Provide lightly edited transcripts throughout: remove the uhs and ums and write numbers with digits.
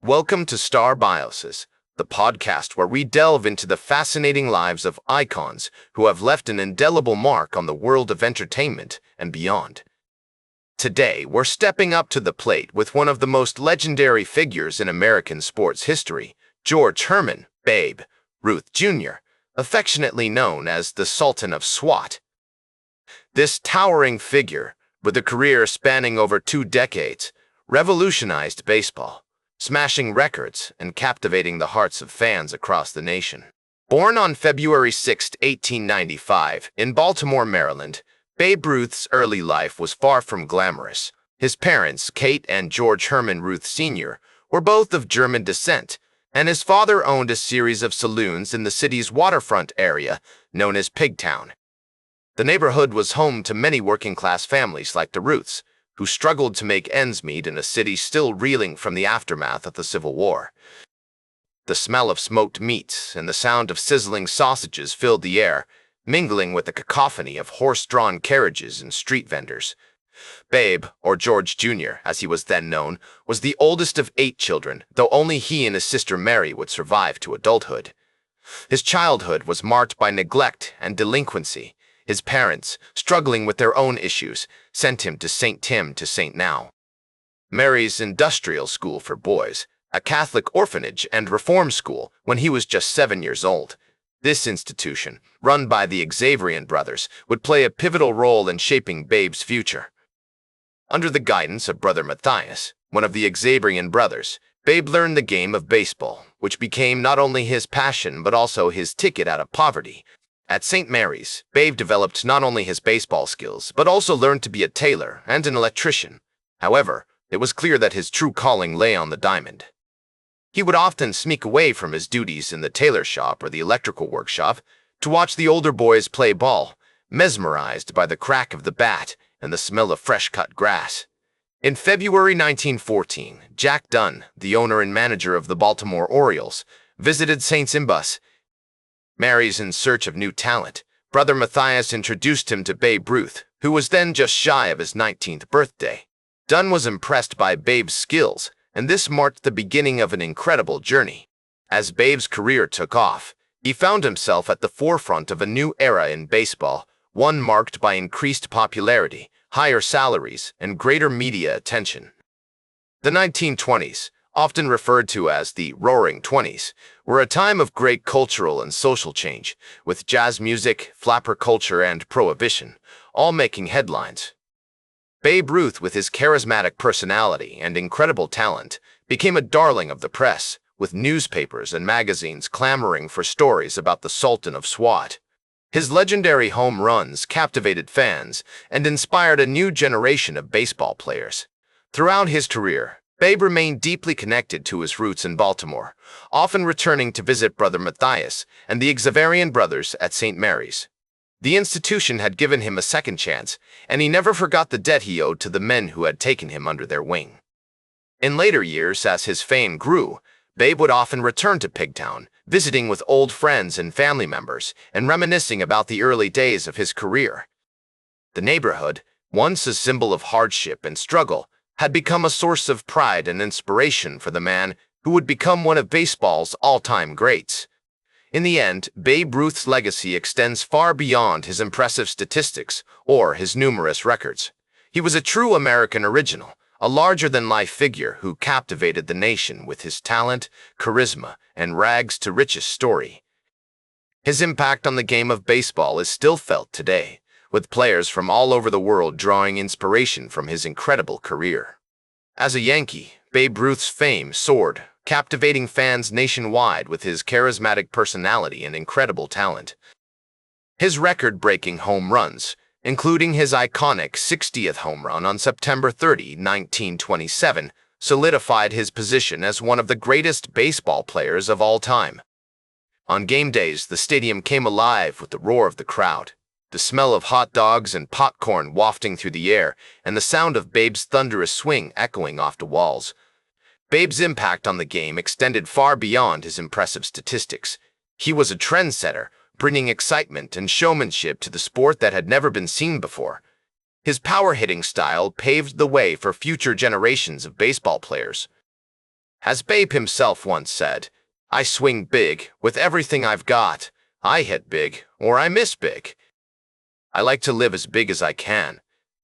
Welcome to Star Bioses, the podcast where we delve into the fascinating lives of icons who have left an indelible mark on the world of entertainment and beyond. Today, we're stepping up to the plate with one of the most legendary figures in American sports history, George Herman, Babe Ruth Jr., affectionately known as the Sultan of Swat. This towering figure, with a career spanning over 2 decades, revolutionized baseball, smashing records and captivating the hearts of fans across the nation. Born on February 6, 1895, in Baltimore, Maryland, Babe Ruth's early life was far from glamorous. His parents, Kate and George Herman Ruth Sr., were both of German descent, and his father owned a series of saloons in the city's waterfront area known as Pigtown. The neighborhood was home to many working-class families like the Ruths, who struggled to make ends meet in a city still reeling from the aftermath of the Civil War. The smell of smoked meats and the sound of sizzling sausages filled the air, mingling with the cacophony of horse-drawn carriages and street vendors. Babe, or George Jr., as he was then known, was the oldest of 8 children, though only he and his sister Mary would survive to adulthood. His childhood was marked by neglect and delinquency. His parents, struggling with their own issues, sent him to St. Tim to St. Now, Mary's industrial school for boys, a Catholic orphanage and reform school, when he was just 7 years old. This institution, run by the Xaverian brothers, would play a pivotal role in shaping Babe's future. Under the guidance of Brother Matthias, one of the Xaverian brothers, Babe learned the game of baseball, which became not only his passion but also his ticket out of poverty. At St. Mary's, Babe developed not only his baseball skills, but also learned to be a tailor and an electrician. However, it was clear that his true calling lay on the diamond. He would often sneak away from his duties in the tailor shop or the electrical workshop to watch the older boys play ball, mesmerized by the crack of the bat and the smell of fresh-cut grass. In February 1914, Jack Dunn, the owner and manager of the Baltimore Orioles, visited St. Simbus. Mary's in search of new talent. Brother Matthias introduced him to Babe Ruth, who was then just shy of his 19th birthday. Dunn was impressed by Babe's skills, and this marked the beginning of an incredible journey. As Babe's career took off, he found himself at the forefront of a new era in baseball, one marked by increased popularity, higher salaries, and greater media attention. The 1920s, often referred to as the Roaring Twenties, were a time of great cultural and social change, with jazz music, flapper culture, and prohibition, all making headlines. Babe Ruth, with his charismatic personality and incredible talent, became a darling of the press, with newspapers and magazines clamoring for stories about the Sultan of Swat. His legendary home runs captivated fans and inspired a new generation of baseball players. Throughout his career, Babe remained deeply connected to his roots in Baltimore, often returning to visit Brother Matthias and the Xaverian brothers at St. Mary's. The institution had given him a second chance, and he never forgot the debt he owed to the men who had taken him under their wing. In later years, as his fame grew, Babe would often return to Pigtown, visiting with old friends and family members and reminiscing about the early days of his career. The neighborhood, once a symbol of hardship and struggle, had become a source of pride and inspiration for the man who would become one of baseball's all-time greats. In the end, Babe Ruth's legacy extends far beyond his impressive statistics or his numerous records. He was a true American original, a larger-than-life figure who captivated the nation with his talent, charisma, and rags-to-riches story. His impact on the game of baseball is still felt today, with players from all over the world drawing inspiration from his incredible career. As a Yankee, Babe Ruth's fame soared, captivating fans nationwide with his charismatic personality and incredible talent. His record-breaking home runs, including his iconic 60th home run on September 30, 1927, solidified his position as one of the greatest baseball players of all time. On game days, the stadium came alive with the roar of the crowd, the smell of hot dogs and popcorn wafting through the air, and the sound of Babe's thunderous swing echoing off the walls. Babe's impact on the game extended far beyond his impressive statistics. He was a trendsetter, bringing excitement and showmanship to the sport that had never been seen before. His power-hitting style paved the way for future generations of baseball players. As Babe himself once said, "I swing big with everything I've got. I hit big or I miss big. I like to live as big as I can."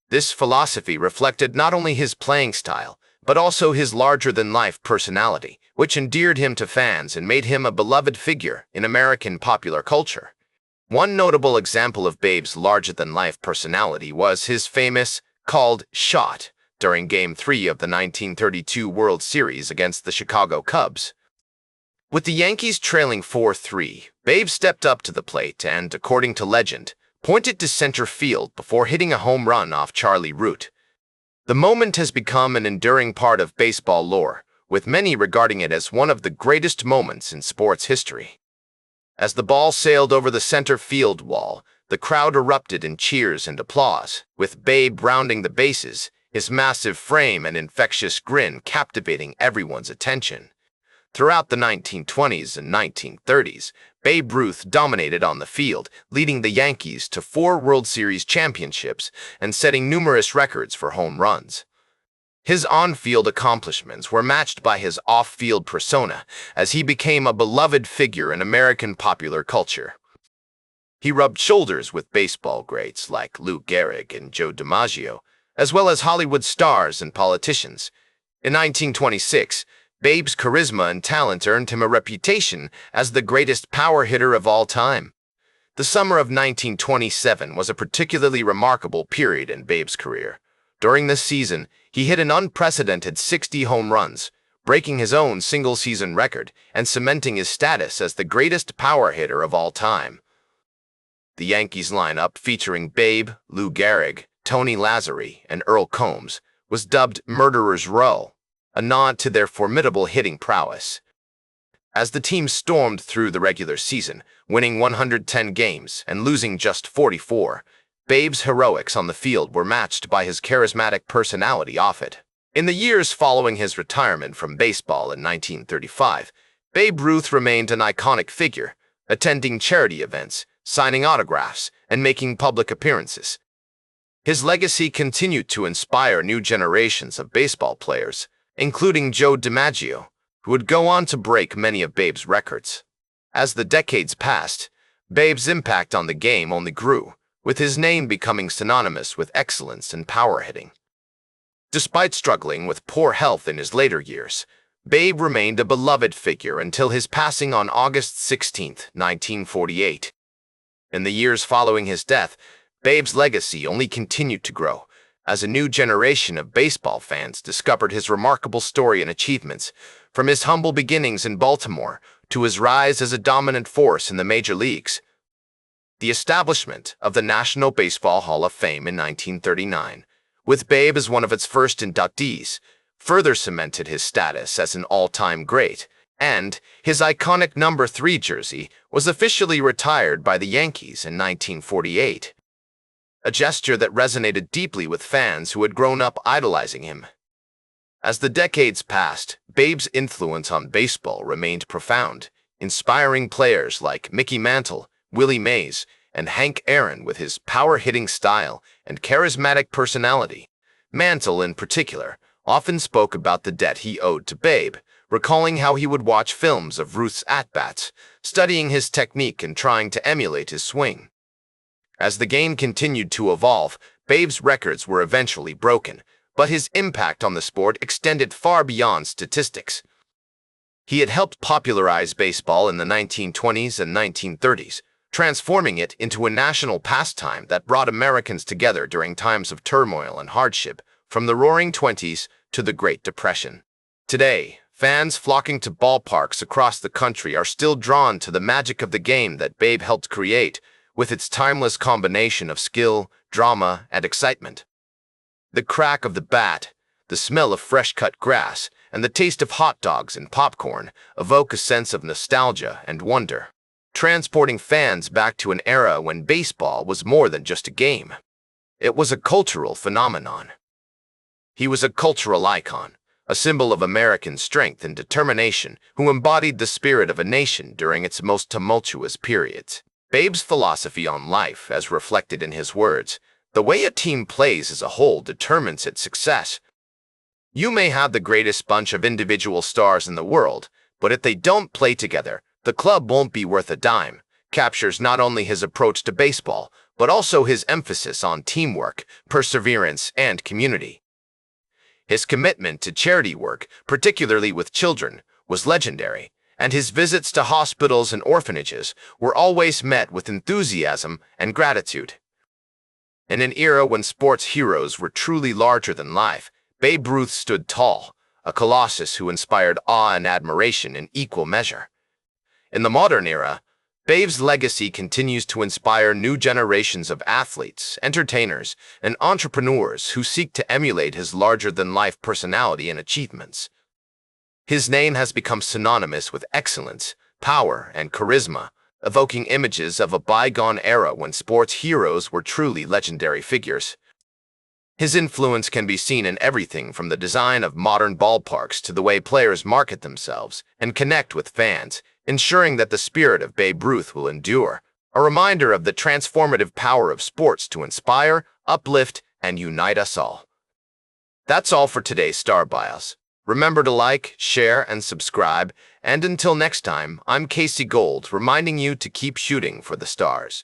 This philosophy reflected not only his playing style, but also his larger-than-life personality, which endeared him to fans and made him a beloved figure in American popular culture. One notable example of Babe's larger-than-life personality was his famous, called shot during Game 3 of the 1932 World Series against the Chicago Cubs. With the Yankees trailing 4-3, Babe stepped up to the plate and, according to legend, pointed to center field before hitting a home run off Charlie Root. The moment has become an enduring part of baseball lore, with many regarding it as one of the greatest moments in sports history. As the ball sailed over the center field wall, the crowd erupted in cheers and applause, with Babe rounding the bases, his massive frame and infectious grin captivating everyone's attention. Throughout the 1920s and 1930s, Babe Ruth dominated on the field, leading the Yankees to 4 World Series championships and setting numerous records for home runs. His on-field accomplishments were matched by his off-field persona, as he became a beloved figure in American popular culture. He rubbed shoulders with baseball greats like Lou Gehrig and Joe DiMaggio, as well as Hollywood stars and politicians. In 1926, Babe's charisma and talent earned him a reputation as the greatest power hitter of all time. The summer of 1927 was a particularly remarkable period in Babe's career. During this season, he hit an unprecedented 60 home runs, breaking his own single-season record and cementing his status as the greatest power hitter of all time. The Yankees lineup, featuring Babe, Lou Gehrig, Tony Lazzari, and Earl Combs, was dubbed Murderer's Row, a nod to their formidable hitting prowess. As the team stormed through the regular season, winning 110 games and losing just 44, Babe's heroics on the field were matched by his charismatic personality off it. In the years following his retirement from baseball in 1935, Babe Ruth remained an iconic figure, attending charity events, signing autographs, and making public appearances. His legacy continued to inspire new generations of baseball players, including Joe DiMaggio, who would go on to break many of Babe's records. As the decades passed, Babe's impact on the game only grew, with his name becoming synonymous with excellence and power hitting. Despite struggling with poor health in his later years, Babe remained a beloved figure until his passing on August 16, 1948. In the years following his death, Babe's legacy only continued to grow, as a new generation of baseball fans discovered his remarkable story and achievements, from his humble beginnings in Baltimore to his rise as a dominant force in the major leagues. The establishment of the National Baseball Hall of Fame in 1939, with Babe as one of its first inductees, further cemented his status as an all-time great, and his iconic number 3 jersey was officially retired by the Yankees in 1948. A gesture that resonated deeply with fans who had grown up idolizing him. As the decades passed, Babe's influence on baseball remained profound, inspiring players like Mickey Mantle, Willie Mays, and Hank Aaron with his power-hitting style and charismatic personality. Mantle, in particular, often spoke about the debt he owed to Babe, recalling how he would watch films of Ruth's at-bats, studying his technique and trying to emulate his swing. As the game continued to evolve, Babe's records were eventually broken, but his impact on the sport extended far beyond statistics. He had helped popularize baseball in the 1920s and 1930s, transforming it into a national pastime that brought Americans together during times of turmoil and hardship, from the Roaring Twenties to the Great Depression. Today, fans flocking to ballparks across the country are still drawn to the magic of the game that Babe helped create, with its timeless combination of skill, drama, and excitement. The crack of the bat, the smell of fresh-cut grass, and the taste of hot dogs and popcorn evoke a sense of nostalgia and wonder, transporting fans back to an era when baseball was more than just a game. It was a cultural phenomenon. He was a cultural icon, a symbol of American strength and determination, who embodied the spirit of a nation during its most tumultuous periods. Babe's philosophy on life, as reflected in his words, "The way a team plays as a whole determines its success," You may have the greatest bunch of individual stars in the world, but if they don't play together, the club won't be worth a dime. Captures not only his approach to baseball, but also his emphasis on teamwork, perseverance, and community. His commitment to charity work, particularly with children, was legendary, and his visits to hospitals and orphanages were always met with enthusiasm and gratitude. In an era when sports heroes were truly larger than life, Babe Ruth stood tall, a colossus who inspired awe and admiration in equal measure. In the modern era, Babe's legacy continues to inspire new generations of athletes, entertainers, and entrepreneurs who seek to emulate his larger-than-life personality and achievements. His name has become synonymous with excellence, power, and charisma, evoking images of a bygone era when sports heroes were truly legendary figures. His influence can be seen in everything from the design of modern ballparks to the way players market themselves and connect with fans, ensuring that the spirit of Babe Ruth will endure, a reminder of the transformative power of sports to inspire, uplift, and unite us all. That's all for today's Star Bios. Remember to like, share, and subscribe, and until next time, I'm Casey Gold, reminding you to keep shooting for the stars.